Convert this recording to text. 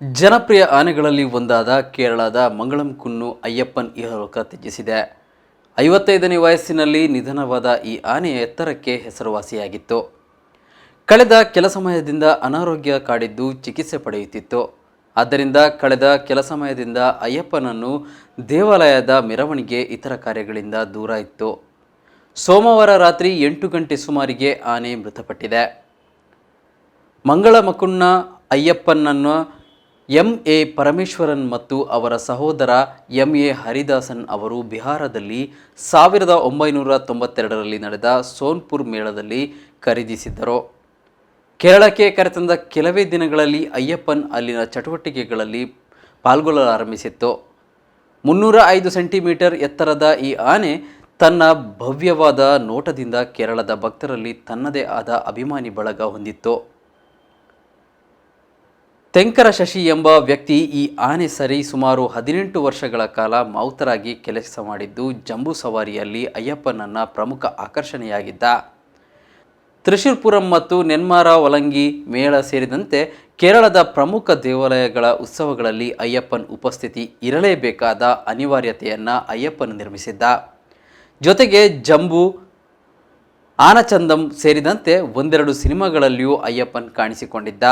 ಜನಪ್ರಿಯ ಆನೆಗಳಲ್ಲಿ ಒಂದಾದ ಕೇರಳದ ಮಂಗಳಂಕುನ್ನು ಅಯ್ಯಪ್ಪನ್ ಇಹಲೋಕ ತ್ಯಜಿಸಿದೆ. 55ನೇ ವಯಸ್ಸಿನಲ್ಲಿ ನಿಧನವಾದ ಈ ಆನೆ ಎತ್ತರಕ್ಕೆ ಹೆಸರುವಾಸಿಯಾಗಿತ್ತು. ಕಳೆದ ಕೆಲ ಸಮಯದಿಂದ ಅನಾರೋಗ್ಯ ಕಾಡಿದ್ದು ಚಿಕಿತ್ಸೆ ಪಡೆಯುತ್ತಿತ್ತು. ಆದ್ದರಿಂದ ಕಳೆದ ಕೆಲ ಸಮಯದಿಂದ ಅಯ್ಯಪ್ಪನನ್ನು ದೇವಾಲಯದ ಮೆರವಣಿಗೆ ಇತರ ಕಾರ್ಯಗಳಿಂದ ದೂರ ಇತ್ತು. ಸೋಮವಾರ ರಾತ್ರಿ 8 ಗಂಟೆ ಸುಮಾರಿಗೆ ಆನೆ ಮೃತಪಟ್ಟಿದೆ. ಮಂಗಳಮಕುನ್ನ ಅಯ್ಯಪ್ಪನನ್ನು ಎಂ.ಎ. ಪರಮೇಶ್ವರನ್ ಮತ್ತು ಅವರ ಸಹೋದರ ಎಂ.ಎ. ಹರಿದಾಸನ್ ಅವರು ಬಿಹಾರದಲ್ಲಿ 1992ರಲ್ಲಿ ನಡೆದ ಸೋನ್ಪುರ್ ಮೇಳದಲ್ಲಿ ಖರೀದಿಸಿದ್ದರು. ಕೇರಳಕ್ಕೆ ಕರೆತಂದ ಕೆಲವೇ ದಿನಗಳಲ್ಲಿ ಅಯ್ಯಪ್ಪನ್ ಅಲ್ಲಿನ ಚಟುವಟಿಕೆಗಳಲ್ಲಿ ಪಾಲ್ಗೊಳ್ಳಲಾರಂಭಿಸಿತ್ತು. 305 ಸೆಂಟಿಮೀಟರ್ ಎತ್ತರದ ಈ ಆನೆ ತನ್ನ ಭವ್ಯವಾದ ನೋಟದಿಂದ ಕೇರಳದ ಭಕ್ತರಲ್ಲಿ ತನ್ನದೇ ಆದ ಅಭಿಮಾನಿ ಬಳಗ ಹೊಂದಿತ್ತು. ತೆಂಕರ ಶಶಿ ಎಂಬ ವ್ಯಕ್ತಿ ಈ ಆನೆ ಸರಿ ಸುಮಾರು 18 ವರ್ಷಗಳ ಕಾಲ ಮಾವುತರಾಗಿ ಕೆಲಸ ಮಾಡಿದ್ದು ಜಂಬೂ ಸವಾರಿಯಲ್ಲಿ ಅಯ್ಯಪ್ಪನನ್ನ ಪ್ರಮುಖ ಆಕರ್ಷಣೆಯಾಗಿದ್ದ. ತ್ರಿಶೂರ್ಪುರಂ ಮತ್ತು ನೆನ್ಮಾರ ಒಲಂಗಿ ಮೇಳ ಸೇರಿದಂತೆ ಕೇರಳದ ಪ್ರಮುಖ ದೇವಾಲಯಗಳ ಉತ್ಸವಗಳಲ್ಲಿ ಅಯ್ಯಪ್ಪನ್ ಉಪಸ್ಥಿತಿ ಇರಲೇಬೇಕಾದ ಅನಿವಾರ್ಯತೆಯನ್ನು ಅಯ್ಯಪ್ಪನ್ ನಿರ್ಮಿಸಿದ್ದ. ಜೊತೆಗೆ ಜಂಬೂ, ಆನಚಂದಂ ಸೇರಿದಂತೆ ಒಂದೆರಡು ಸಿನಿಮಾಗಳಲ್ಲಿಯೂ ಅಯ್ಯಪ್ಪನ್ ಕಾಣಿಸಿಕೊಂಡಿದ್ದ.